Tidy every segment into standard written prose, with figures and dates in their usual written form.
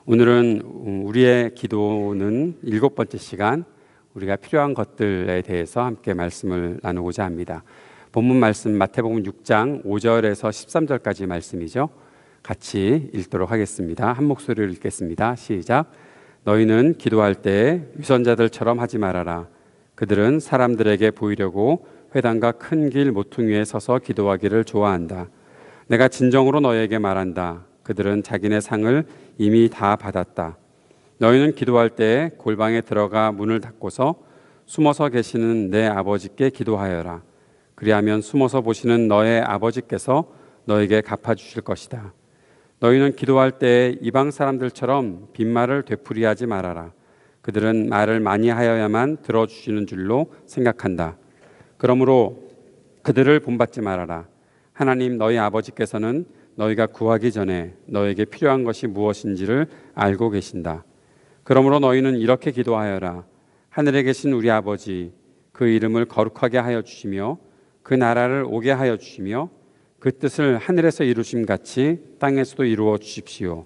오늘은 우리의 기도는 7번째 시간, 우리가 필요한 것들에 대해서 함께 말씀을 나누고자 합니다. 본문 말씀 마태복음 6장 5절에서 13절까지 말씀이죠. 같이 읽도록 하겠습니다. 한 목소리로 읽겠습니다. 시작. 너희는 기도할 때 위선자들처럼 하지 말아라. 그들은 사람들에게 보이려고 회당과 큰 길 모퉁이 위에 서서 기도하기를 좋아한다. 내가 진정으로 너희에게 말한다. 그들은 자기네 상을 이미 다 받았다. 너희는 기도할 때 골방에 들어가 문을 닫고서 숨어서 계시는 내 아버지께 기도하여라. 그리하면 숨어서 보시는 너의 아버지께서 너에게 갚아주실 것이다. 너희는 기도할 때 이방 사람들처럼 빈말을 되풀이하지 말아라. 그들은 말을 많이 하여야만 들어주시는 줄로 생각한다. 그러므로 그들을 본받지 말아라. 하나님 너희 아버지께서는 너희가 구하기 전에 너에게 필요한 것이 무엇인지를 알고 계신다. 그러므로 너희는 이렇게 기도하여라. 하늘에 계신 우리 아버지, 그 이름을 거룩하게 하여 주시며 그 나라를 오게 하여 주시며 그 뜻을 하늘에서 이루심 같이 땅에서도 이루어 주십시오.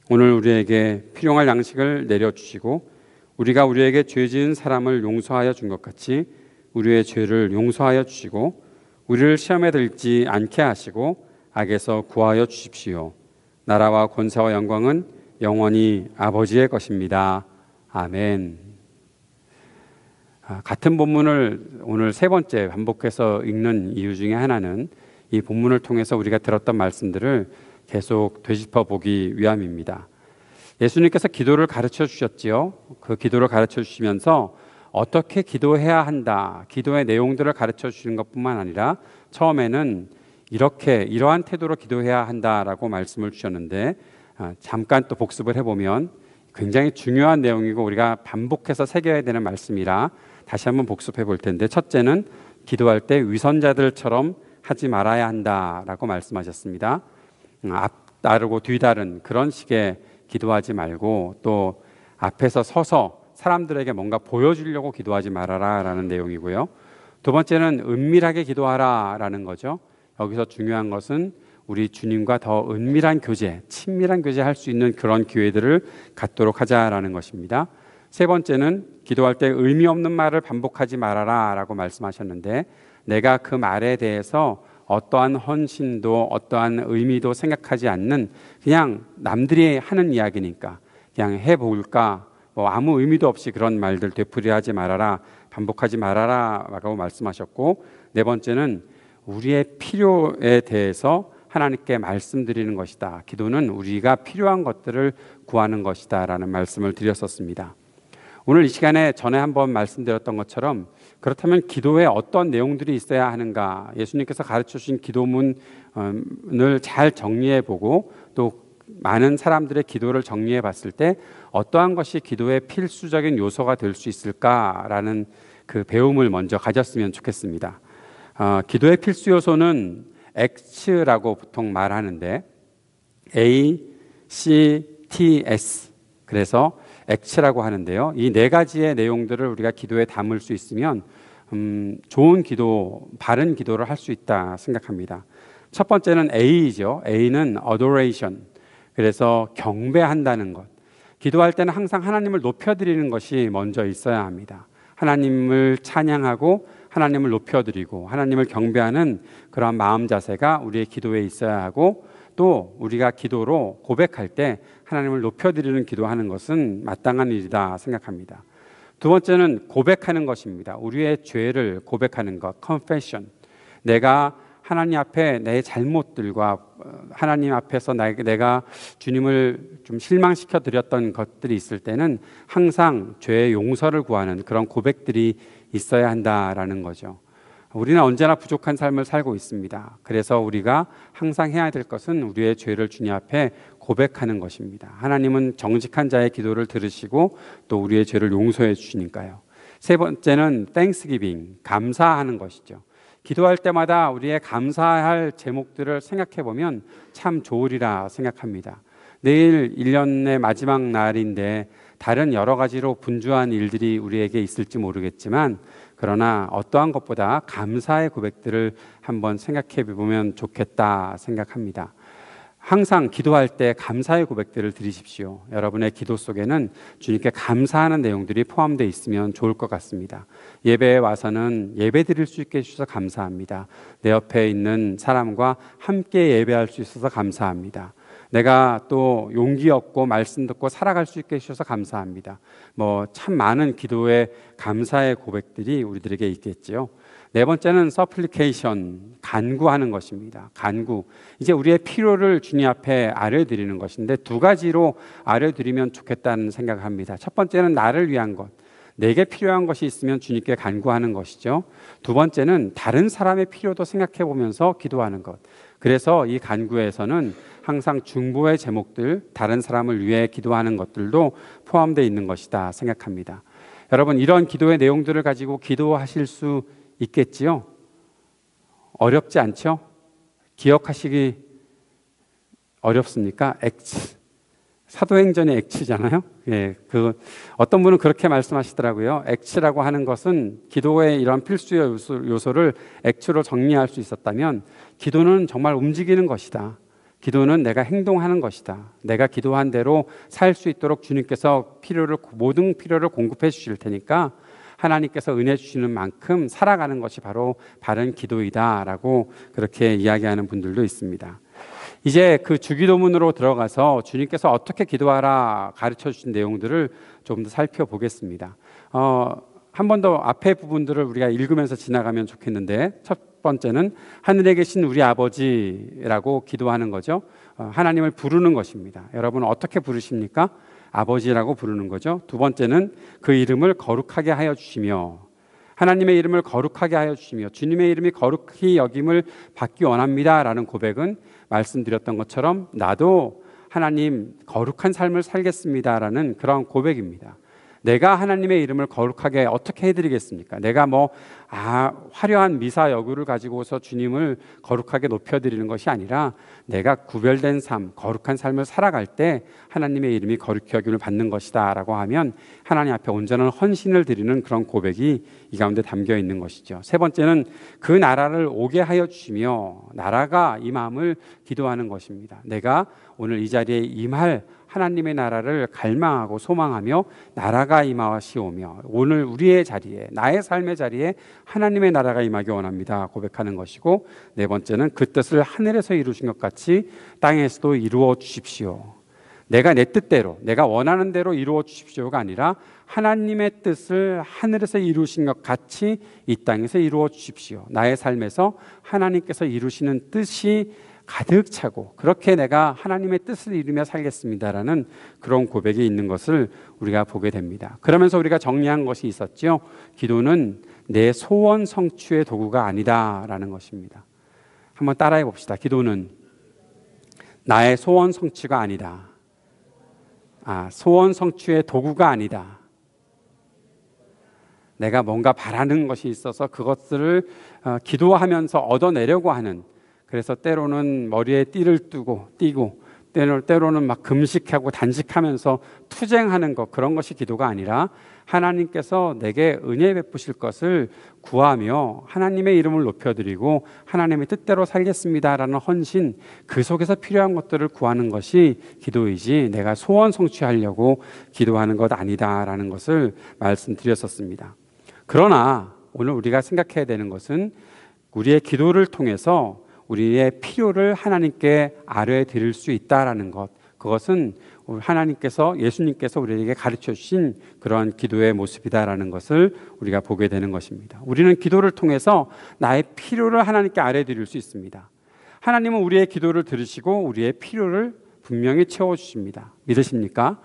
오늘 우리에게 필요할 양식을 내려주시고 우리가 우리에게 죄 지은 사람을 용서하여 준 것 같이 우리의 죄를 용서하여 주시고 우리를 시험에 들지 않게 하시고 악에서 구하여 주십시오. 나라와 권세와 영광은 영원히 아버지의 것입니다. 아멘. 같은 본문을 오늘 세 번째 반복해서 읽는 이유 중에 하나는 이 본문을 통해서 우리가 들었던 말씀들을 계속 되짚어 보기 위함입니다. 예수님께서 기도를 가르쳐 주셨지요. 그 기도를 가르쳐 주시면서 어떻게 기도해야 한다, 기도의 내용들을 가르쳐 주시는 것뿐만 아니라 처음에는 이러한 태도로 기도해야 한다라고 말씀을 주셨는데, 잠깐 또 복습을 해보면 굉장히 중요한 내용이고 우리가 반복해서 새겨야 되는 말씀이라 다시 한번 복습해 볼 텐데, 첫째는 기도할 때 위선자들처럼 하지 말아야 한다라고 말씀하셨습니다. 앞 다르고 뒤 다른 그런 식의 기도하지 말고 또 앞에서 서서 사람들에게 뭔가 보여주려고 기도하지 말아라 라는 내용이고요. 두 번째는 은밀하게 기도하라 라는 거죠. 여기서 중요한 것은 우리 주님과 더 은밀한 교제, 친밀한 교제할 수 있는 그런 기회들을 갖도록 하자라는 것입니다. 세 번째는 기도할 때 의미 없는 말을 반복하지 말아라 라고 말씀하셨는데, 내가 그 말에 대해서 어떠한 헌신도 어떠한 의미도 생각하지 않는 그냥 남들이 하는 이야기니까 그냥 해볼까, 아무 의미도 없이 그런 말들 되풀이하지 말아라, 반복하지 말아라 라고 말씀하셨고, 네 번째는 우리의 필요에 대해서 하나님께 말씀드리는 것이다. 기도는 우리가 필요한 것들을 구하는 것이다 라는 말씀을 드렸었습니다. 오늘 이 시간에 전에 한번 말씀드렸던 것처럼, 그렇다면 기도에 어떤 내용들이 있어야 하는가, 예수님께서 가르쳐 주신 기도문을 잘 정리해 보고 또 많은 사람들의 기도를 정리해 봤을 때 어떠한 것이 기도의 필수적인 요소가 될 수 있을까라는 그 배움을 먼저 가졌으면 좋겠습니다. 기도의 필수 요소는 X라고 보통 말하는데 A, C, T, S, 그래서 X라고 하는데요. 이 네 가지의 내용들을 우리가 기도에 담을 수 있으면 좋은 기도, 바른 기도를 할 수 있다 생각합니다. 첫 번째는 A이죠. A는 adoration, 그래서 경배한다는 것. 기도할 때는 항상 하나님을 높여드리는 것이 먼저 있어야 합니다. 하나님을 찬양하고 하나님을 높여드리고 하나님을 경배하는 그러한 마음 자세가 우리의 기도에 있어야 하고, 또 우리가 기도로 고백할 때 하나님을 높여드리는 기도하는 것은 마땅한 일이다 생각합니다. 두 번째는 고백하는 것입니다. 우리의 죄를 고백하는 것, confession. 내가 하나님 앞에 내 잘못들과 하나님 앞에서 내가 주님을 좀 실망시켜 드렸던 것들이 있을 때는 항상 죄의 용서를 구하는 그런 고백들이 있어야 한다라는 거죠. 우리는 언제나 부족한 삶을 살고 있습니다. 그래서 우리가 항상 해야 될 것은 우리의 죄를 주님 앞에 고백하는 것입니다. 하나님은 정직한 자의 기도를 들으시고 또 우리의 죄를 용서해 주시니까요. 세 번째는 thanksgiving, 감사하는 것이죠. 기도할 때마다 우리의 감사할 제목들을 생각해 보면 참 좋으리라 생각합니다. 내일 1년의 마지막 날인데 다른 여러 가지로 분주한 일들이 우리에게 있을지 모르겠지만, 그러나 어떠한 것보다 감사의 고백들을 한번 생각해 보면 좋겠다 생각합니다. 항상 기도할 때 감사의 고백들을 드리십시오. 여러분의 기도 속에는 주님께 감사하는 내용들이 포함되어 있으면 좋을 것 같습니다. 예배에 와서는 예배 드릴 수 있게 해주셔서 감사합니다. 내 옆에 있는 사람과 함께 예배할 수 있어서 감사합니다. 내가 또 용기 얻고 말씀 듣고 살아갈 수 있게 해주셔서 감사합니다. 참 많은 기도의 감사의 고백들이 우리들에게 있겠지요. 네 번째는 supplication, 간구하는 것입니다. 간구. 이제 우리의 필요를 주님 앞에 아뢰드리는 것인데 두 가지로 아뢰드리면 좋겠다는 생각을 합니다. 첫 번째는 나를 위한 것, 내게 필요한 것이 있으면 주님께 간구하는 것이죠. 두 번째는 다른 사람의 필요도 생각해 보면서 기도하는 것. 그래서 이 간구에서는 항상 중보의 제목들, 다른 사람을 위해 기도하는 것들도 포함되어 있는 것이다 생각합니다. 여러분, 이런 기도의 내용들을 가지고 기도하실 수 있겠지요? 어렵지 않죠? 기억하시기 어렵습니까? 액츠. 사도행전의 액츠잖아요. 예, 어떤 분은 그렇게 말씀하시더라고요. 액츠라고 하는 것은 기도의 이런 필수 요소를 액츠로 정리할 수 있었다면 기도는 정말 움직이는 것이다. 기도는 내가 행동하는 것이다. 내가 기도한 대로 살 수 있도록 주님께서 모든 필요를 공급해 주실 테니까 하나님께서 은혜 주시는 만큼 살아가는 것이 바로 바른 기도이다라고 그렇게 이야기하는 분들도 있습니다. 이제 그 주기도문으로 들어가서 주님께서 어떻게 기도하라 가르쳐 주신 내용들을 조금 더 살펴보겠습니다. 한 번 더 앞에 부분들을 우리가 읽으면서 지나가면 좋겠는데, 첫 번째는 하늘에 계신 우리 아버지라고 기도하는 거죠. 하나님을 부르는 것입니다. 여러분 어떻게 부르십니까? 아버지라고 부르는 거죠. 두 번째는 그 이름을 거룩하게 하여 주시며, 하나님의 이름을 거룩하게 하여 주시며 주님의 이름이 거룩히 여김을 받기 원합니다라는 고백은 말씀드렸던 것처럼 나도 하나님 거룩한 삶을 살겠습니다라는 그런 고백입니다. 내가 하나님의 이름을 거룩하게 어떻게 해드리겠습니까? 내가 화려한 미사 여구를 가지고서 주님을 거룩하게 높여드리는 것이 아니라 내가 구별된 삶, 거룩한 삶을 살아갈 때 하나님의 이름이 거룩히 여김을 받는 것이다 라고 하면 하나님 앞에 온전한 헌신을 드리는 그런 고백이 이 가운데 담겨 있는 것이죠. 세 번째는 그 나라를 오게 하여 주시며, 나라가 임함을 기도하는 것입니다. 내가 오늘 이 자리에 임할 하나님의 나라를 갈망하고 소망하며 나라가 임하시오며, 오늘 우리의 자리에, 나의 삶의 자리에 하나님의 나라가 임하기 원합니다 고백하는 것이고, 네 번째는 그 뜻을 하늘에서 이루신 것 같이 땅에서도 이루어 주십시오. 내가 내 뜻대로, 내가 원하는 대로 이루어 주십시오가 아니라 하나님의 뜻을 하늘에서 이루신 것 같이 이 땅에서 이루어 주십시오. 나의 삶에서 하나님께서 이루시는 뜻이 가득 차고 그렇게 내가 하나님의 뜻을 이루며 살겠습니다라는 그런 고백이 있는 것을 우리가 보게 됩니다. 그러면서 우리가 정리한 것이 있었죠. 기도는 내 소원 성취의 도구가 아니다라는 것입니다. 한번 따라해 봅시다. 기도는 나의 소원 성취가 아니다. 소원 성취의 도구가 아니다. 내가 뭔가 바라는 것이 있어서 그것들을 기도하면서 얻어내려고 하는, 그래서 때로는 머리에 띠를 띠고 때로는 막 금식하고 단식하면서 투쟁하는 것, 그런 것이 기도가 아니라 하나님께서 내게 은혜 베푸실 것을 구하며 하나님의 이름을 높여드리고 하나님의 뜻대로 살겠습니다라는 헌신, 그 속에서 필요한 것들을 구하는 것이 기도이지 내가 소원 성취하려고 기도하는 것 아니다라는 것을 말씀드렸었습니다. 그러나 오늘 우리가 생각해야 되는 것은 우리의 기도를 통해서 우리의 필요를 하나님께 아뢰 드릴 수 있다라는 것, 그것은 하나님께서, 예수님께서 우리에게 가르쳐 주신 그러한 기도의 모습이다라는 것을 우리가 보게 되는 것입니다. 우리는 기도를 통해서 나의 필요를 하나님께 아뢰 드릴 수 있습니다. 하나님은 우리의 기도를 들으시고 우리의 필요를 분명히 채워주십니다. 믿으십니까?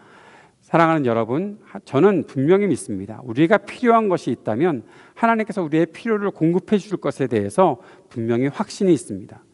사랑하는 여러분, 저는 분명히 믿습니다. 우리가 필요한 것이 있다면 하나님께서 우리의 필요를 공급해 줄 것에 대해서 분명히 확신이 있습니다.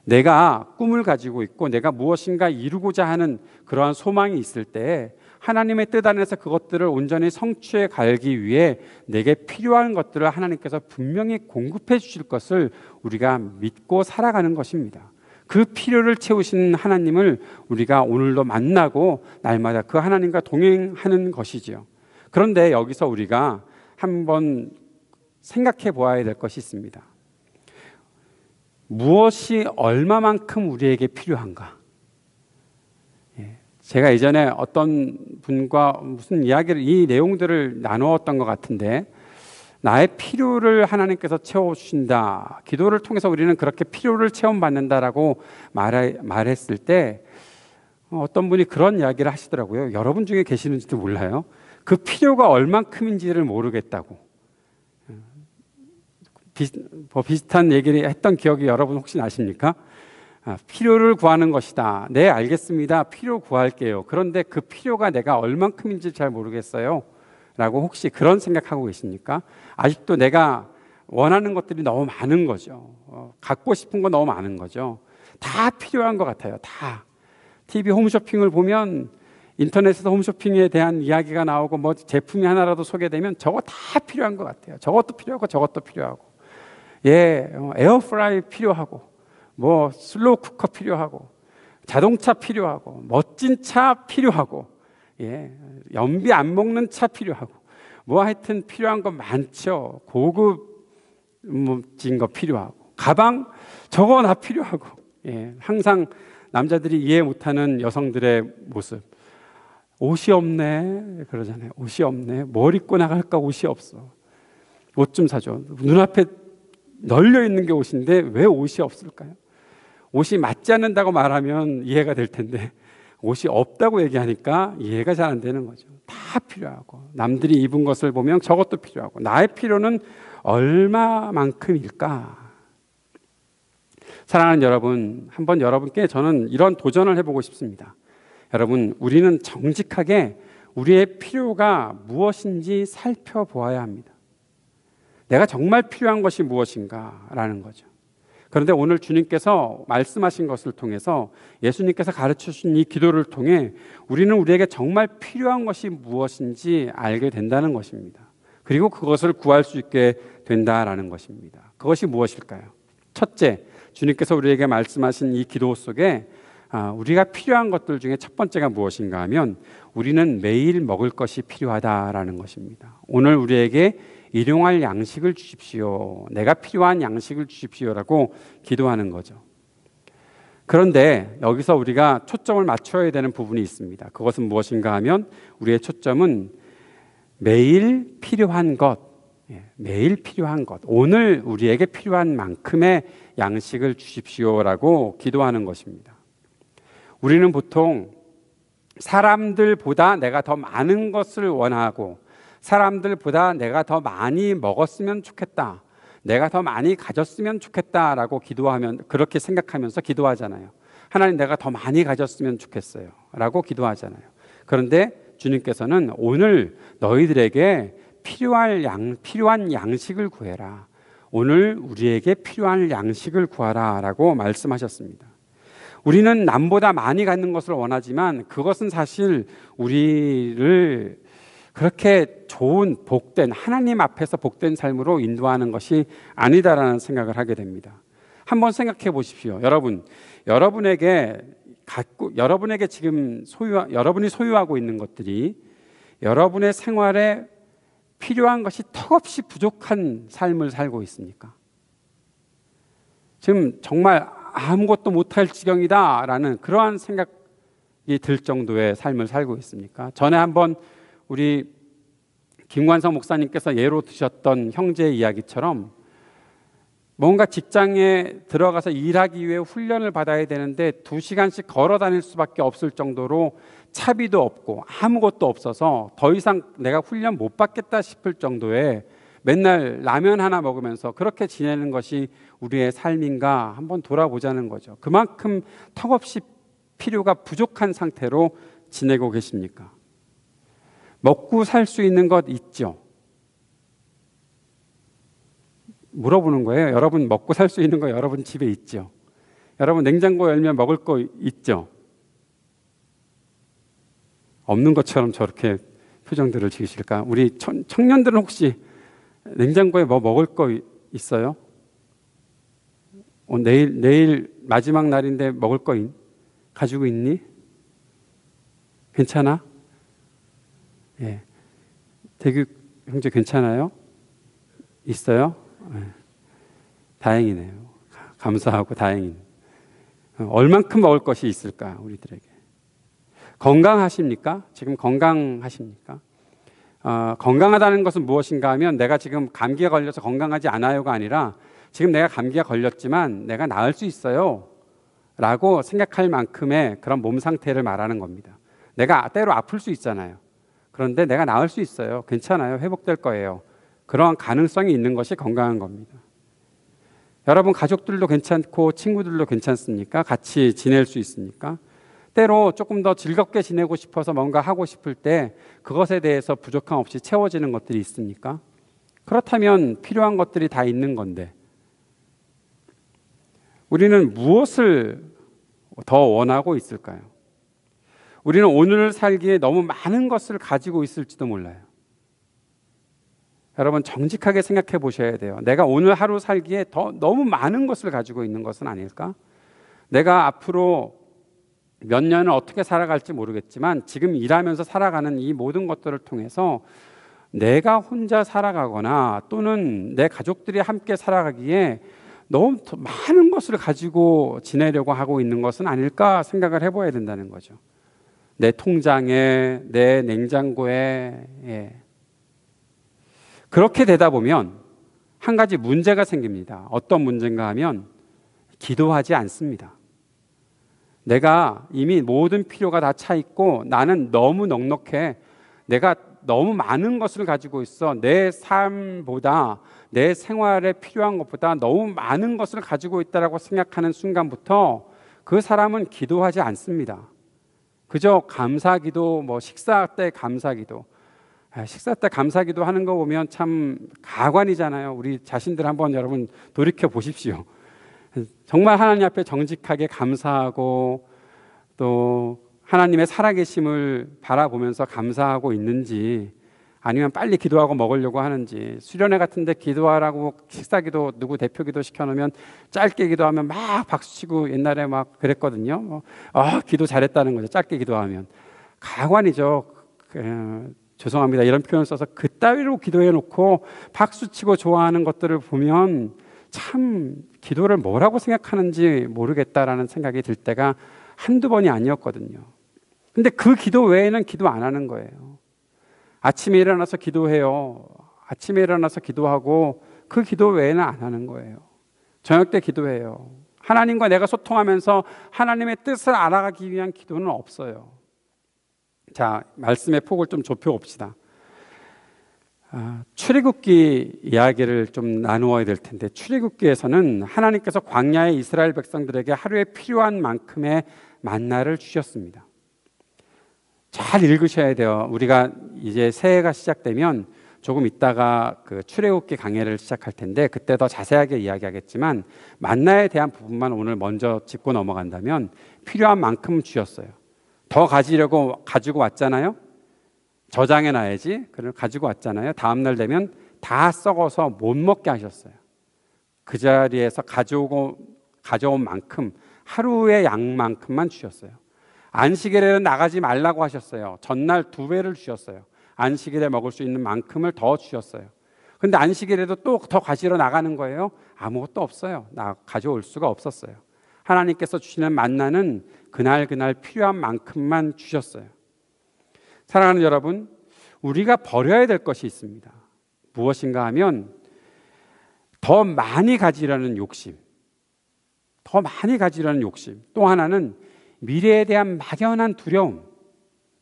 내가 꿈을 가지고 있고 내가 무엇인가 이루고자 하는 그러한 소망이 있을 때 하나님의 뜻 안에서 그것들을 온전히 성취해 가기 위해 내게 필요한 것들을 하나님께서 분명히 공급해 주실 것을 우리가 믿고 살아가는 것입니다. 그 필요를 채우시는 하나님을 우리가 오늘도 만나고 날마다 그 하나님과 동행하는 것이지요. 그런데 여기서 우리가 한번 생각해 보아야 될 것이 있습니다. 무엇이 얼마만큼 우리에게 필요한가? 제가 예전에 어떤 분과 무슨 이야기를 이 내용들을 나누었던 것 같은데, 나의 필요를 하나님께서 채워주신다, 기도를 통해서 우리는 그렇게 필요를 체험받는다라고 말했을 때 어떤 분이 그런 이야기를 하시더라고요. 여러분 중에 계시는지도 몰라요. 그 필요가 얼만큼인지를 모르겠다고. 비슷한 얘기를 했던 기억이 여러분 혹시 나십니까? 필요를 구하는 것이다. 네, 알겠습니다. 필요 구할게요. 그런데 그 필요가 내가 얼만큼인지 잘 모르겠어요 라고 혹시 그런 생각하고 계십니까? 아직도 내가 원하는 것들이 너무 많은 거죠. 갖고 싶은 거 너무 많은 거죠. 다 필요한 것 같아요. 다. TV 홈쇼핑을 보면 인터넷에서 홈쇼핑에 대한 이야기가 나오고 뭐 제품이 하나라도 소개되면 저거 다 필요한 것 같아요. 저것도 필요하고 저것도 필요하고, 에어프라이 필요하고, 뭐 슬로우 쿠커 필요하고, 자동차 필요하고, 멋진 차 필요하고, 연비 안 먹는 차 필요하고, 뭐 하여튼 필요한 거 많죠. 고급진 거 필요하고, 가방 저거 다 필요하고, 항상 남자들이 이해 못하는 여성들의 모습, 옷이 없네 그러잖아요. 옷이 없네. 뭘 입고 나갈까? 옷이 없어. 옷 좀 사줘. 눈앞에 널려 있는 게 옷인데 왜 옷이 없을까요? 옷이 맞지 않는다고 말하면 이해가 될 텐데, 옷이 없다고 얘기하니까 이해가 잘 안 되는 거죠. 다 필요하고, 남들이 입은 것을 보면 저것도 필요하고, 나의 필요는 얼마만큼일까? 사랑하는 여러분, 한번 여러분께 저는 이런 도전을 해보고 싶습니다. 여러분, 우리는 정직하게 우리의 필요가 무엇인지 살펴보아야 합니다. 내가 정말 필요한 것이 무엇인가라는 거죠. 그런데 오늘 주님께서 말씀하신 것을 통해서, 예수님께서 가르쳐 주신 이 기도를 통해 우리는 우리에게 정말 필요한 것이 무엇인지 알게 된다는 것입니다. 그리고 그것을 구할 수 있게 된다라는 것입니다. 그것이 무엇일까요? 첫째, 주님께서 우리에게 말씀하신 이 기도 속에 우리가 필요한 것들 중에 첫 번째가 무엇인가 하면, 우리는 매일 먹을 것이 필요하다라는 것입니다. 오늘 우리에게 일용할 양식을 주십시오. 내가 필요한 양식을 주십시오라고 기도하는 거죠. 그런데 여기서 우리가 초점을 맞춰야 되는 부분이 있습니다. 그것은 무엇인가 하면, 우리의 초점은 매일 필요한 것, 매일 필요한 것, 오늘 우리에게 필요한 만큼의 양식을 주십시오라고 기도하는 것입니다. 우리는 보통 사람들보다 내가 더 많은 것을 원하고, 사람들보다 내가 더 많이 먹었으면 좋겠다, 내가 더 많이 가졌으면 좋겠다라고 기도하면, 그렇게 생각하면서 기도하잖아요. 하나님, 내가 더 많이 가졌으면 좋겠어요 라고 기도하잖아요. 그런데 주님께서는 오늘 너희들에게 필요한 양식을 구해라, 오늘 우리에게 필요한 양식을 구하라 라고 말씀하셨습니다. 우리는 남보다 많이 갖는 것을 원하지만, 그것은 사실 우리를 그렇게 좋은 복된, 하나님 앞에서 복된 삶으로 인도하는 것이 아니다라는 생각을 하게 됩니다. 한번 생각해 보십시오. 여러분에게 지금 여러분이 소유하고 있는 것들이 여러분의 생활에 필요한 것이 턱없이 부족한 삶을 살고 있습니까? 지금 정말 아무것도 못할 지경이다라는 그러한 생각이 들 정도의 삶을 살고 있습니까? 전에 한번 우리 김관성 목사님께서 예로 드셨던 형제의 이야기처럼, 뭔가 직장에 들어가서 일하기 위해 훈련을 받아야 되는데 2시간씩 걸어 다닐 수밖에 없을 정도로 차비도 없고 아무것도 없어서 더 이상 내가 훈련 못 받겠다 싶을 정도의, 맨날 라면 하나 먹으면서 그렇게 지내는 것이 우리의 삶인가 한번 돌아보자는 거죠. 그만큼 턱없이 필요가 부족한 상태로 지내고 계십니까? 먹고 살 수 있는 것 있죠? 물어보는 거예요. 여러분 먹고 살 수 있는 거 여러분 집에 있죠? 여러분 냉장고 열면 먹을 거 있죠? 없는 것처럼 저렇게 표정들을 지으실까? 우리 청년들은 혹시 냉장고에 뭐 먹을 거 있어요? 내일 마지막 날인데 먹을 거 가지고 있니? 괜찮아? 예. 대규 형제 괜찮아요? 있어요? 예. 다행이네요. 감사하고 다행이네요. 얼만큼 먹을 것이 있을까, 우리들에게? 건강하십니까? 지금 건강하십니까? 건강하다는 것은 무엇인가 하면 내가 지금 감기에 걸려서 건강하지 않아요가 아니라 지금 내가 감기에 걸렸지만 내가 나을 수 있어요 라고 생각할 만큼의 그런 몸 상태를 말하는 겁니다. 내가 때로 아플 수 있잖아요. 그런데 내가 나을 수 있어요. 괜찮아요. 회복될 거예요. 그런 가능성이 있는 것이 건강한 겁니다. 여러분 가족들도 괜찮고 친구들도 괜찮습니까? 같이 지낼 수 있습니까? 때로 조금 더 즐겁게 지내고 싶어서 뭔가 하고 싶을 때 그것에 대해서 부족함 없이 채워지는 것들이 있습니까? 그렇다면 필요한 것들이 다 있는 건데 우리는 무엇을 더 원하고 있을까요? 우리는 오늘을 살기에 너무 많은 것을 가지고 있을지도 몰라요. 여러분 정직하게 생각해 보셔야 돼요. 내가 오늘 하루 살기에 너무 많은 것을 가지고 있는 것은 아닐까? 내가 앞으로 몇 년을 어떻게 살아갈지 모르겠지만 지금 일하면서 살아가는 이 모든 것들을 통해서 내가 혼자 살아가거나 또는 내 가족들이 함께 살아가기에 너무 많은 것을 가지고 지내려고 하고 있는 것은 아닐까 생각을 해봐야 된다는 거죠. 내 통장에, 내 냉장고에. 그렇게 되다 보면 한 가지 문제가 생깁니다. 어떤 문제인가 하면 기도하지 않습니다. 내가 이미 모든 필요가 다 차 있고 나는 너무 넉넉해. 내가 너무 많은 것을 가지고 있어. 내 삶보다 내 생활에 필요한 것보다 너무 많은 것을 가지고 있다라고 생각하는 순간부터 그 사람은 기도하지 않습니다. 그저 감사기도, 식사 때 감사기도. 식사 때 감사기도 하는 거 보면 참 가관이잖아요. 우리 자신들 한번 여러분 돌이켜 보십시오. 정말 하나님 앞에 정직하게 감사하고 또 하나님의 살아계심을 바라보면서 감사하고 있는지 아니면 빨리 기도하고 먹으려고 하는지 수련회 같은 데 기도하라고 식사기도 누구 대표기도 시켜놓으면 짧게 기도하면 막 박수치고 옛날에 막 그랬거든요. 기도 잘했다는 거죠. 짧게 기도하면. 가관이죠. 죄송합니다. 이런 표현 써서 그따위로 기도해놓고 박수치고 좋아하는 것들을 보면 참 기도를 뭐라고 생각하는지 모르겠다라는 생각이 들 때가 한두 번이 아니었거든요. 근데 그 기도 외에는 기도 안 하는 거예요. 아침에 일어나서 기도해요. 아침에 일어나서 기도하고 그 기도 외에는 안 하는 거예요. 저녁 때 기도해요. 하나님과 내가 소통하면서 하나님의 뜻을 알아가기 위한 기도는 없어요. 자, 말씀의 폭을 좀 좁혀 봅시다. 출애굽기 이야기를 좀 나누어야 될 텐데 출애굽기에서는 하나님께서 광야의 이스라엘 백성들에게 하루에 필요한 만큼의 만나를 주셨습니다. 잘 읽으셔야 돼요. 우리가 이제 새해가 시작되면 조금 있다가 그 출애굽기 강해를 시작할 텐데 그때 더 자세하게 이야기하겠지만 만나에 대한 부분만 오늘 먼저 짚고 넘어간다면 필요한 만큼 주셨어요. 더 가지려고 가지고 왔잖아요. 저장해 놔야지. 그걸 가지고 왔잖아요. 다음 날 되면 다 썩어서 못 먹게 하셨어요. 그 자리에서 가져온 만큼 하루의 양만큼만 주셨어요. 안식일에는 나가지 말라고 하셨어요. 전날 2배를 주셨어요. 안식일에 먹을 수 있는 만큼을 더 주셨어요. 그런데 안식일에도 또 더 가지러 나가는 거예요. 아무것도 없어요. 가져올 수가 없었어요. 하나님께서 주시는 만나는 그날 필요한 만큼만 주셨어요. 사랑하는 여러분, 우리가 버려야 될 것이 있습니다. 무엇인가 하면 더 많이 가지려는 욕심, 더 많이 가지려는 욕심. 또 하나는 미래에 대한 막연한 두려움,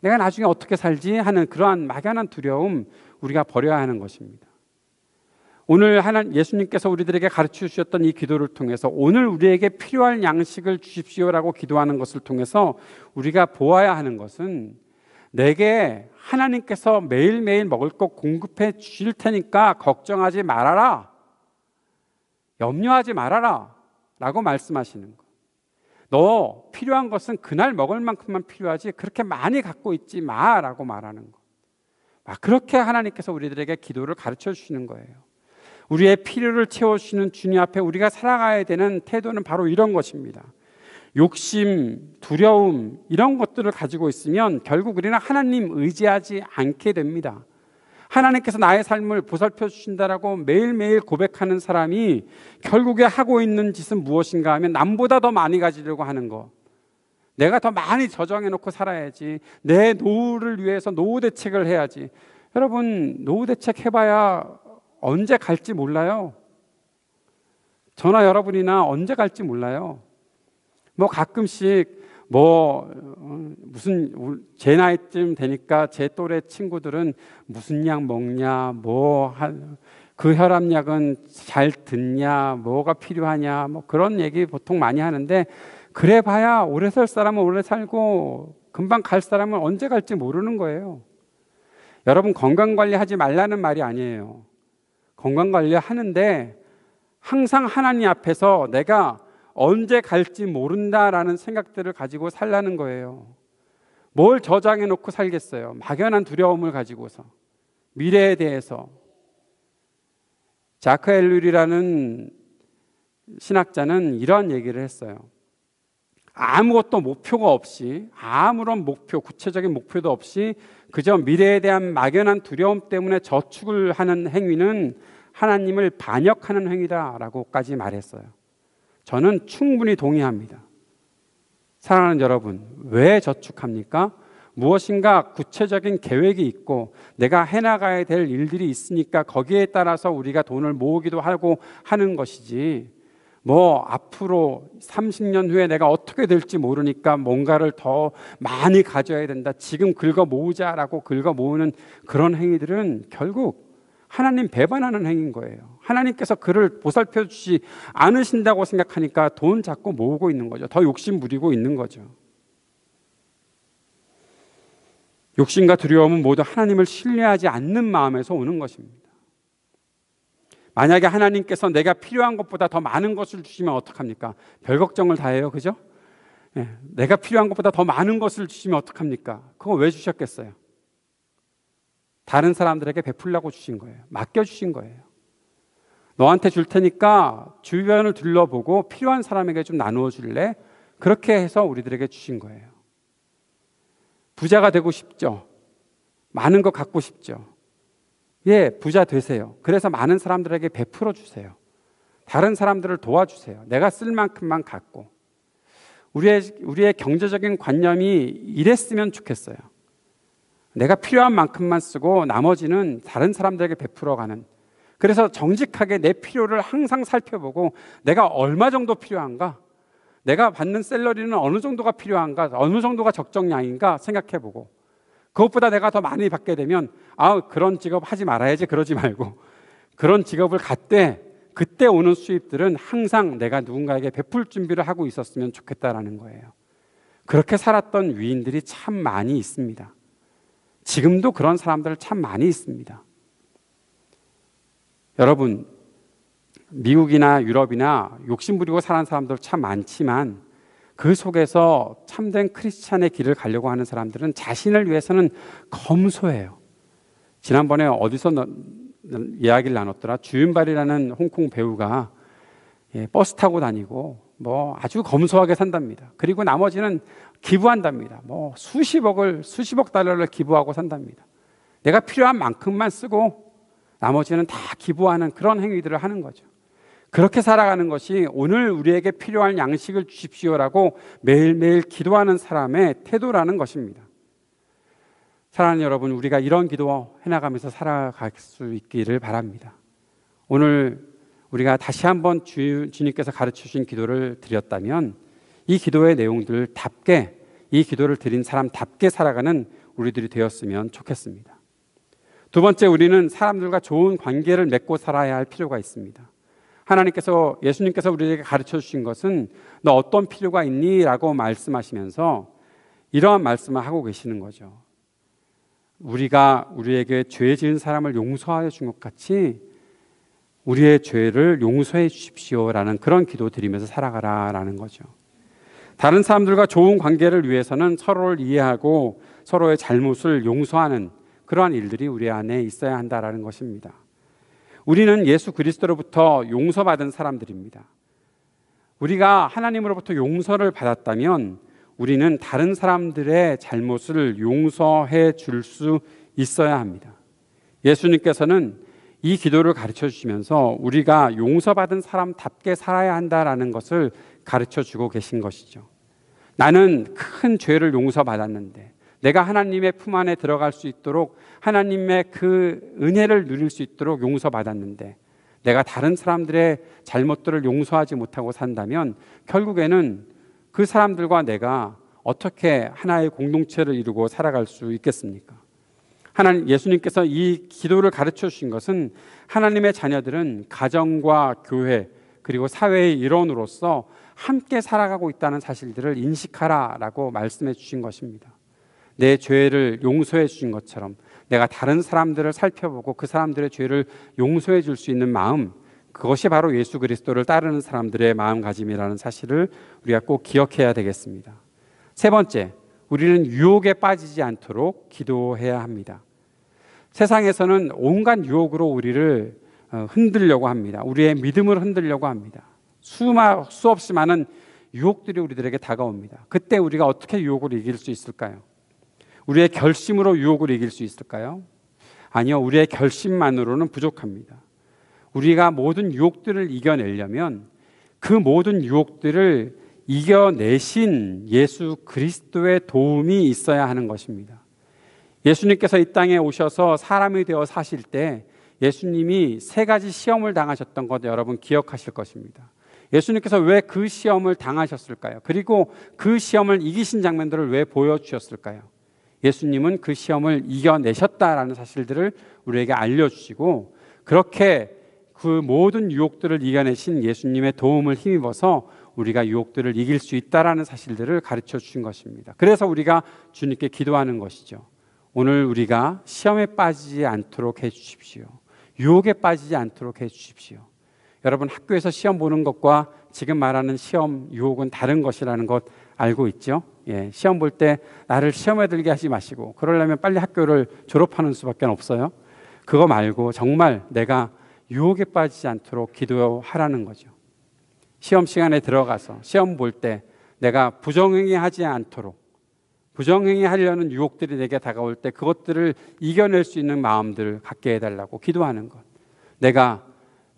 내가 나중에 어떻게 살지 하는 그러한 막연한 두려움, 우리가 버려야 하는 것입니다. 오늘 예수님께서 우리들에게 가르쳐 주셨던 이 기도를 통해서 오늘 우리에게 필요한 양식을 주십시오라고 기도하는 것을 통해서 우리가 보아야 하는 것은 내게 하나님께서 매일매일 먹을 것 공급해 주실 테니까 걱정하지 말아라, 염려하지 말아라 라고 말씀하시는 것. 너 필요한 것은 그날 먹을 만큼만 필요하지 그렇게 많이 갖고 있지 마라고 말하는 것. 그렇게 하나님께서 우리들에게 기도를 가르쳐 주시는 거예요. 우리의 필요를 채워주시는 주님 앞에 우리가 살아가야 되는 태도는 바로 이런 것입니다. 욕심, 두려움 이런 것들을 가지고 있으면 결국 우리는 하나님 의지하지 않게 됩니다. 하나님께서 나의 삶을 보살펴 주신다라고 매일매일 고백하는 사람이 결국에 하고 있는 짓은 무엇인가 하면 남보다 더 많이 가지려고 하는 것, 내가 더 많이 저장해 놓고 살아야지. 내 노후를 위해서 노후 대책을 해야지. 여러분, 노후 대책 해봐야 언제 갈지 몰라요. 저나 여러분이나 언제 갈지 몰라요. 뭐 가끔씩 무슨 제 나이쯤 되니까 제 또래 친구들은 무슨 약 먹냐, 그 혈압약은 잘 듣냐, 뭐가 필요하냐, 뭐 그런 얘기 보통 많이 하는데, 그래 봐야 오래 살 사람은 오래 살고 금방 갈 사람은 언제 갈지 모르는 거예요. 여러분, 건강관리 하지 말라는 말이 아니에요. 건강관리 하는데 항상 하나님 앞에서 내가 언제 갈지 모른다라는 생각들을 가지고 살라는 거예요. 뭘 저장해 놓고 살겠어요? 막연한 두려움을 가지고서, 미래에 대해서. 자크 엘룰이라는 신학자는 이런 얘기를 했어요. 아무것도 목표가 없이, 아무런 구체적인 목표도 없이 그저 미래에 대한 막연한 두려움 때문에 저축을 하는 행위는 하나님을 반역하는 행위다라고까지 말했어요. 저는 충분히 동의합니다. 사랑하는 여러분, 왜 저축합니까? 무엇인가 구체적인 계획이 있고 내가 해나가야 될 일들이 있으니까 거기에 따라서 우리가 돈을 모으기도 하고 하는 것이지, 앞으로 30년 후에 내가 어떻게 될지 모르니까 뭔가를 더 많이 가져야 된다, 지금 긁어 모으자라고 긁어 모으는 그런 행위들은 결국 하나님 배반하는 행위인 거예요. 하나님께서 그를 보살펴 주지 않으신다고 생각하니까 돈 자꾸 모으고 있는 거죠. 더 욕심 부리고 있는 거죠. 욕심과 두려움은 모두 하나님을 신뢰하지 않는 마음에서 오는 것입니다. 만약에 하나님께서 내가 필요한 것보다 더 많은 것을 주시면 어떡합니까? 별 걱정을 다 해요, 그죠? 내가 필요한 것보다 더 많은 것을 주시면 어떡합니까? 그거 왜 주셨겠어요? 다른 사람들에게 베풀려고 주신 거예요. 맡겨주신 거예요. 너한테 줄 테니까 주변을 둘러보고 필요한 사람에게 좀 나누어 줄래? 그렇게 해서 우리들에게 주신 거예요. 부자가 되고 싶죠? 많은 거 갖고 싶죠? 예, 부자 되세요. 그래서 많은 사람들에게 베풀어 주세요. 다른 사람들을 도와주세요. 내가 쓸 만큼만 갖고. 우리의 경제적인 관념이 이랬으면 좋겠어요. 내가 필요한 만큼만 쓰고 나머지는 다른 사람들에게 베풀어가는. 그래서 정직하게 내 필요를 항상 살펴보고 내가 얼마 정도 필요한가? 내가 받는 샐러리는 어느 정도가 필요한가? 어느 정도가 적정량인가 생각해보고, 그것보다 내가 더 많이 받게 되면 그런 직업 하지 말아야지, 그러지 말고 그런 직업을 갖되 그때 오는 수입들은 항상 내가 누군가에게 베풀 준비를 하고 있었으면 좋겠다라는 거예요. 그렇게 살았던 위인들이 참 많이 있습니다. 지금도 그런 사람들 참 많이 있습니다. 여러분, 미국이나 유럽이나 욕심부리고 사는 사람들 참 많지만 그 속에서 참된 크리스찬의 길을 가려고 하는 사람들은 자신을 위해서는 검소해요. 지난번에 어디서 이야기를 나눴더라. 주윤발이라는 홍콩 배우가 버스 타고 다니고 아주 검소하게 산답니다. 그리고 나머지는 기부한답니다. 수십억 달러를 기부하고 산답니다. 내가 필요한 만큼만 쓰고 나머지는 다 기부하는 그런 행위들을 하는 거죠. 그렇게 살아가는 것이 오늘 우리에게 필요한 양식을 주십시오라고 매일매일 기도하는 사람의 태도라는 것입니다. 사랑하는 여러분, 우리가 이런 기도 해나가면서 살아갈 수 있기를 바랍니다. 오늘 우리가 다시 한번 주님께서 가르쳐 주신 기도를 드렸다면 이 기도의 내용들답게, 이 기도를 드린 사람답게 살아가는 우리들이 되었으면 좋겠습니다. 두 번째, 우리는 사람들과 좋은 관계를 맺고 살아야 할 필요가 있습니다. 예수님께서 우리에게 가르쳐 주신 것은 너 어떤 필요가 있니? 라고 말씀하시면서 이러한 말씀을 하고 계시는 거죠. 우리가 우리에게 죄 지은 사람을 용서하여 준 것 같이 우리의 죄를 용서해 주십시오라는 그런 기도 드리면서 살아가라라는 거죠. 다른 사람들과 좋은 관계를 위해서는 서로를 이해하고 서로의 잘못을 용서하는 그러한 일들이 우리 안에 있어야 한다라는 것입니다. 우리는 예수 그리스도로부터 용서받은 사람들입니다. 우리가 하나님으로부터 용서를 받았다면 우리는 다른 사람들의 잘못을 용서해 줄 수 있어야 합니다. 예수님께서는 이 기도를 가르쳐 주시면서 우리가 용서받은 사람답게 살아야 한다라는 것을 가르쳐 주고 계신 것이죠. 나는 큰 죄를 용서받았는데 내가 하나님의 품 안에 들어갈 수 있도록, 하나님의 그 은혜를 누릴 수 있도록 용서받았는데 내가 다른 사람들의 잘못들을 용서하지 못하고 산다면 결국에는 그 사람들과 내가 어떻게 하나의 공동체를 이루고 살아갈 수 있겠습니까? 예수님께서 이 기도를 가르쳐 주신 것은 하나님의 자녀들은 가정과 교회 그리고 사회의 일원으로서 함께 살아가고 있다는 사실들을 인식하라라고 말씀해 주신 것입니다. 내 죄를 용서해 주신 것처럼 내가 다른 사람들을 살펴보고 그 사람들의 죄를 용서해 줄 수 있는 마음, 그것이 바로 예수 그리스도를 따르는 사람들의 마음가짐이라는 사실을 우리가 꼭 기억해야 되겠습니다. 세 번째, 우리는 유혹에 빠지지 않도록 기도해야 합니다. 세상에서는 온갖 유혹으로 우리를 흔들려고 합니다. 우리의 믿음을 흔들려고 합니다. 수없이 많은 유혹들이 우리들에게 다가옵니다. 그때 우리가 어떻게 유혹을 이길 수 있을까요? 우리의 결심으로 유혹을 이길 수 있을까요? 아니요, 우리의 결심만으로는 부족합니다. 우리가 모든 유혹들을 이겨내려면 그 모든 유혹들을 이겨내신 예수 그리스도의 도움이 있어야 하는 것입니다. 예수님께서 이 땅에 오셔서 사람이 되어 사실 때 예수님이 3가지 시험을 당하셨던 것 여러분 기억하실 것입니다. 예수님께서 왜 그 시험을 당하셨을까요? 그리고 그 시험을 이기신 장면들을 왜 보여주셨을까요? 예수님은 그 시험을 이겨내셨다라는 사실들을 우리에게 알려주시고, 그렇게 그 모든 유혹들을 이겨내신 예수님의 도움을 힘입어서 우리가 유혹들을 이길 수 있다라는 사실들을 가르쳐 주신 것입니다. 그래서 우리가 주님께 기도하는 것이죠. 오늘 우리가 시험에 빠지지 않도록 해주십시오. 유혹에 빠지지 않도록 해주십시오. 여러분, 학교에서 시험 보는 것과 지금 말하는 시험, 유혹은 다른 것이라는 것 알고 있죠? 예, 시험 볼 때 나를 시험에 들게 하지 마시고, 그러려면 빨리 학교를 졸업하는 수밖에 없어요. 그거 말고 정말 내가 유혹에 빠지지 않도록 기도하라는 거죠. 시험 시간에 들어가서 시험 볼 때 내가 부정행위 하지 않도록, 부정행위 하려는 유혹들이 내게 다가올 때 그것들을 이겨낼 수 있는 마음들을 갖게 해달라고 기도하는 것. 내가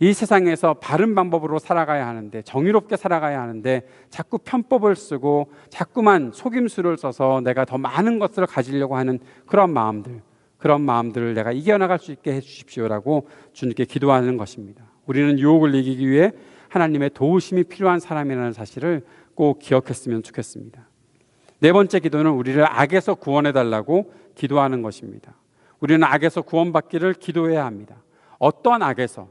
이 세상에서 바른 방법으로 살아가야 하는데, 정의롭게 살아가야 하는데 자꾸 편법을 쓰고 자꾸만 속임수를 써서 내가 더 많은 것을 가지려고 하는 그런 마음들을 내가 이겨나갈 수 있게 해주십시오라고 주님께 기도하는 것입니다. 우리는 유혹을 이기기 위해 하나님의 도우심이 필요한 사람이라는 사실을 꼭 기억했으면 좋겠습니다. 네 번째 기도는 우리를 악에서 구원해달라고 기도하는 것입니다. 우리는 악에서 구원받기를 기도해야 합니다. 어떠한 악에서?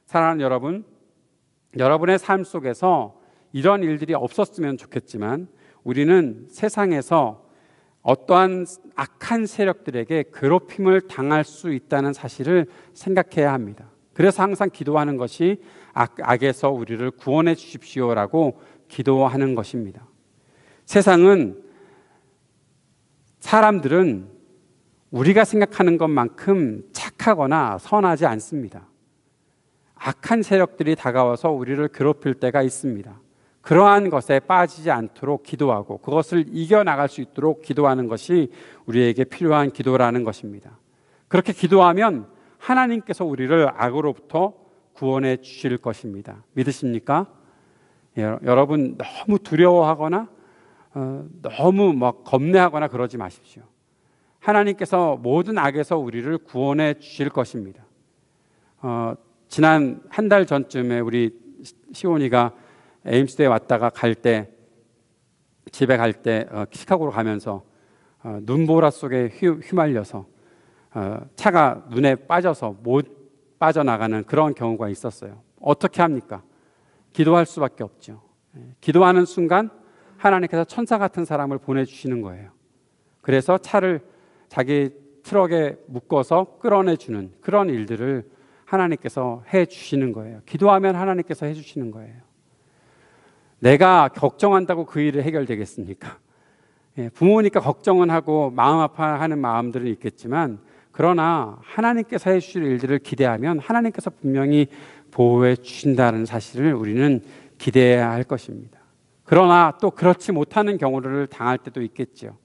사랑하는 여러분, 여러분의 삶 속에서 이런 일들이 없었으면 좋겠지만 우리는 세상에서 어떠한 악한 세력들에게 괴롭힘을 당할 수 있다는 사실을 생각해야 합니다. 그래서 항상 기도하는 것이 악에서 우리를 구원해 주십시오라고 기도하는 것입니다. 사람들은 우리가 생각하는 것만큼 착하거나 선하지 않습니다. 악한 세력들이 다가와서 우리를 괴롭힐 때가 있습니다. 그러한 것에 빠지지 않도록 기도하고 그것을 이겨나갈 수 있도록 기도하는 것이 우리에게 필요한 기도라는 것입니다. 그렇게 기도하면 하나님께서 우리를 악으로부터 구원해 주실 것입니다. 믿으십니까? 여러분, 너무 두려워하거나 너무 겁내하거나 그러지 마십시오. 하나님께서 모든 악에서 우리를 구원해 주실 것입니다. 지난 한 달 전쯤에 우리 시온이가 에임스대에 왔다가 집에 갈 때 시카고로 가면서 눈보라 속에 휘말려서 차가 눈에 빠져서 못 빠져나가는 그런 경우가 있었어요. 어떻게 합니까? 기도할 수밖에 없죠. 기도하는 순간 하나님께서 천사 같은 사람을 보내주시는 거예요. 그래서 차를 자기 트럭에 묶어서 끌어내주는 그런 일들을 하나님께서 해주시는 거예요. 기도하면 하나님께서 해주시는 거예요. 내가 걱정한다고 그 일이 해결되겠습니까? 부모니까 걱정은 하고 마음 아파하는 마음들은 있겠지만, 그러나 하나님께서 해주실 일들을 기대하면 하나님께서 분명히 보호해 주신다는 사실을 우리는 기대해야 할 것입니다. 그러나 또 그렇지 못하는 경우를 당할 때도 있겠죠.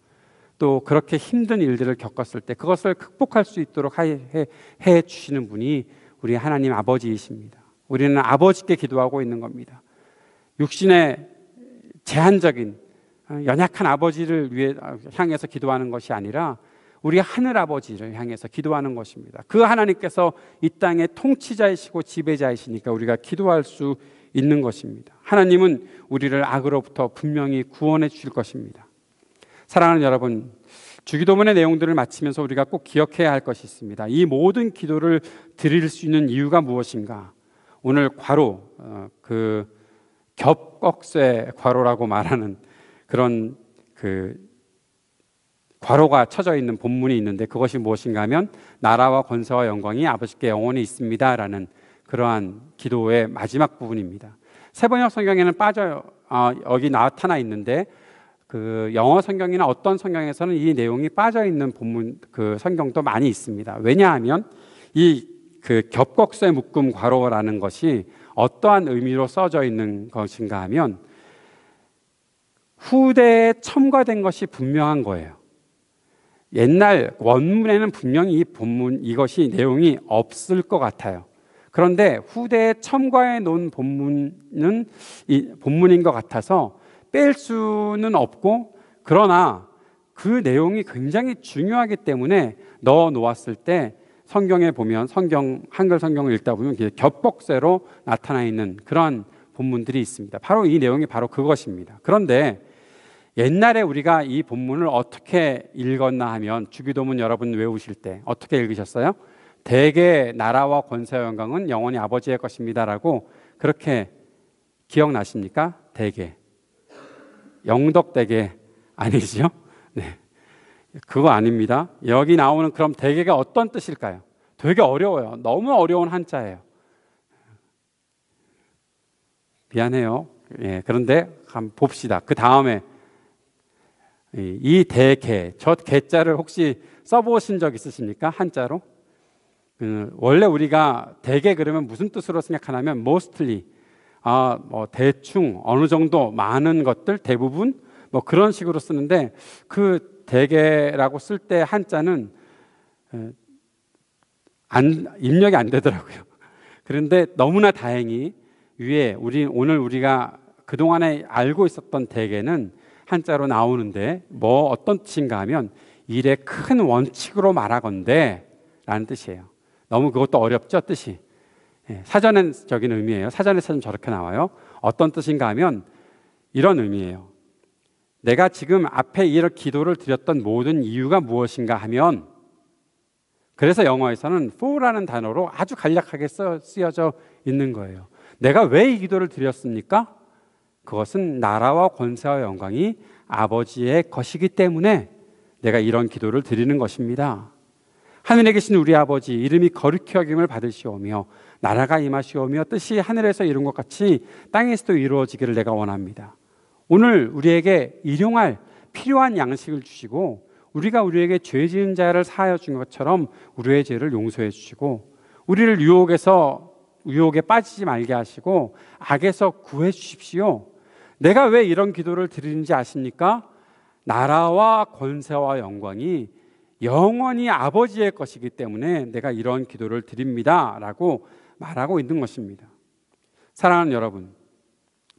또 그렇게 힘든 일들을 겪었을 때 그것을 극복할 수 있도록 해 주시는 분이 우리 하나님 아버지이십니다. 우리는 아버지께 기도하고 있는 겁니다. 육신의 제한적인 연약한 아버지를 향해서 기도하는 것이 아니라 우리 하늘 아버지를 향해서 기도하는 것입니다. 그 하나님께서 이 땅의 통치자이시고 지배자이시니까 우리가 기도할 수 있는 것입니다. 하나님은 우리를 악으로부터 분명히 구원해 주실 것입니다. 사랑하는 여러분, 주기도문의 내용들을 마치면서 우리가 꼭 기억해야 할 것이 있습니다. 이 모든 기도를 드릴 수 있는 이유가 무엇인가? 오늘 괄호, 그 겹꺽쇠 괄호라고 말하는 그런 괄호가 쳐져 있는 본문이 있는데, 그것이 무엇인가 하면 나라와 권세와 영광이 아버지께 영원히 있습니다 라는 그러한 기도의 마지막 부분입니다. 세번역 성경에는 빠져요. 여기 나타나 있는데 그 영어 성경이나 어떤 성경에서는 이 내용이 빠져 있는 본문 그 성경도 많이 있습니다. 왜냐하면 이 그 겹꺽쇠 묶음 괄호라는 것이 어떠한 의미로 써져 있는 것인가 하면 후대에 첨가된 것이 분명한 거예요. 옛날 원문에는 분명히 이 본문 이것이 내용이 없을 것 같아요. 그런데 후대에 첨가해 놓은 본문은 이 본문인 것 같아서 뺄 수는 없고, 그러나 그 내용이 굉장히 중요하기 때문에 넣어 놓았을 때 성경에 보면 한글 성경을 읽다 보면 겹꺽쇠로 나타나 있는 그런 본문들이 있습니다. 바로 이 내용이 바로 그것입니다. 그런데 옛날에 우리가 이 본문을 어떻게 읽었나 하면, 주기도문 여러분 외우실 때 어떻게 읽으셨어요? 대개 나라와 권세와 영광은 영원히 아버지의 것입니다라고 그렇게 기억나십니까? 대개 영덕대개 아니죠? 네, 그거 아닙니다. 여기 나오는 그럼 대개가 어떤 뜻일까요? 되게 어려워요. 너무 어려운 한자예요. 미안해요. 예, 그런데 한번 봅시다. 그 다음에 이 대개, 저 개자를 혹시 써보신 적 있으십니까? 한자로? 원래 우리가 대개 그러면 무슨 뜻으로 생각하냐면 mostly, 뭐 대충, 어느 정도, 많은 것들, 대부분 뭐 그런 식으로 쓰는데, 그 대개라고 쓸 때 한자는 입력이 안 되더라고요. 그런데 너무나 다행히 위에 오늘 우리가 그동안에 알고 있었던 대개는 한자로 나오는데, 뭐 어떤 뜻인가 하면 일의 큰 원칙으로 말하건대 라는 뜻이에요. 너무 그것도 어렵죠, 뜻이. 사전적인 의미예요. 사전에서는 저렇게 나와요. 어떤 뜻인가 하면 이런 의미예요. 내가 지금 앞에 이런 기도를 드렸던 모든 이유가 무엇인가 하면, 그래서 영어에서는 for라는 단어로 아주 간략하게 쓰여져 있는 거예요. 내가 왜 이 기도를 드렸습니까? 그것은 나라와 권세와 영광이 아버지의 것이기 때문에 내가 이런 기도를 드리는 것입니다. 하늘에 계신 우리 아버지, 이름이 거룩히 여김을 받으시오며 나라가 임하시오며 뜻이 하늘에서 이룬 것 같이 땅에서도 이루어지기를 내가 원합니다. 오늘 우리에게 일용할 필요한 양식을 주시고, 우리가 우리에게 죄 지은 자를 사하여 준 것처럼 우리의 죄를 용서해 주시고, 우리를 유혹에 빠지지 말게 하시고 악에서 구해 주십시오. 내가 왜 이런 기도를 드리는지 아십니까? 나라와 권세와 영광이 영원히 아버지의 것이기 때문에 내가 이런 기도를 드립니다 라고 말하고 있는 것입니다. 사랑하는 여러분,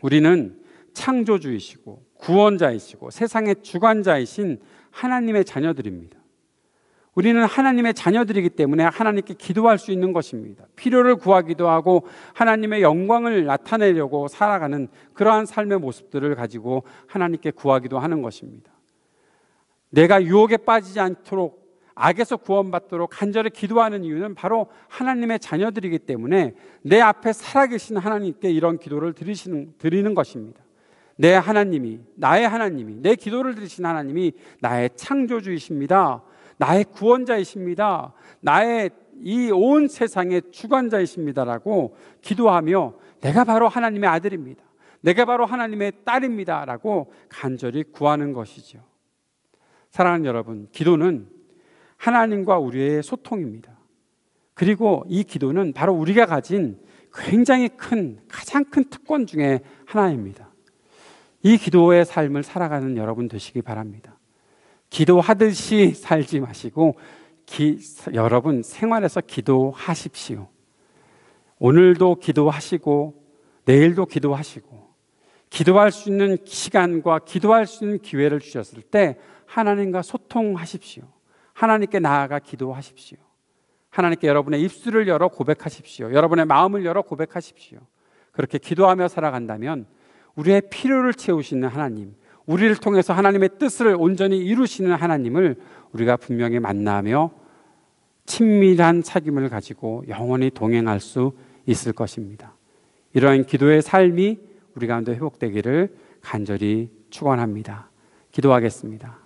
우리는 창조주이시고 구원자이시고 세상의 주관자이신 하나님의 자녀들입니다. 우리는 하나님의 자녀들이기 때문에 하나님께 기도할 수 있는 것입니다. 필요를 구하기도 하고 하나님의 영광을 나타내려고 살아가는 그러한 삶의 모습들을 가지고 하나님께 구하기도 하는 것입니다. 내가 유혹에 빠지지 않도록, 악에서 구원받도록 간절히 기도하는 이유는 바로 하나님의 자녀들이기 때문에 내 앞에 살아계신 하나님께 이런 기도를 드리는 것입니다. 내 하나님이, 나의 하나님이, 내 기도를 들으신 하나님이 나의 창조주이십니다. 나의 구원자이십니다. 나의 이 온 세상의 주관자이십니다라고 기도하며 내가 바로 하나님의 아들입니다. 내가 바로 하나님의 딸입니다라고 간절히 구하는 것이죠. 사랑하는 여러분, 기도는 하나님과 우리의 소통입니다. 그리고 이 기도는 바로 우리가 가진 굉장히 가장 큰 특권 중에 하나입니다. 이 기도의 삶을 살아가는 여러분 되시기 바랍니다. 기도하듯이 살지 마시고 여러분 생활에서 기도하십시오. 오늘도 기도하시고 내일도 기도하시고 기도할 수 있는 시간과 기도할 수 있는 기회를 주셨을 때 하나님과 소통하십시오. 하나님께 나아가 기도하십시오. 하나님께 여러분의 입술을 열어 고백하십시오. 여러분의 마음을 열어 고백하십시오. 그렇게 기도하며 살아간다면 우리의 필요를 채우시는 하나님, 우리를 통해서 하나님의 뜻을 온전히 이루시는 하나님을 우리가 분명히 만나며 친밀한 사귐을 가지고 영원히 동행할 수 있을 것입니다. 이러한 기도의 삶이 우리 가운데 회복되기를 간절히 축원합니다. 기도하겠습니다.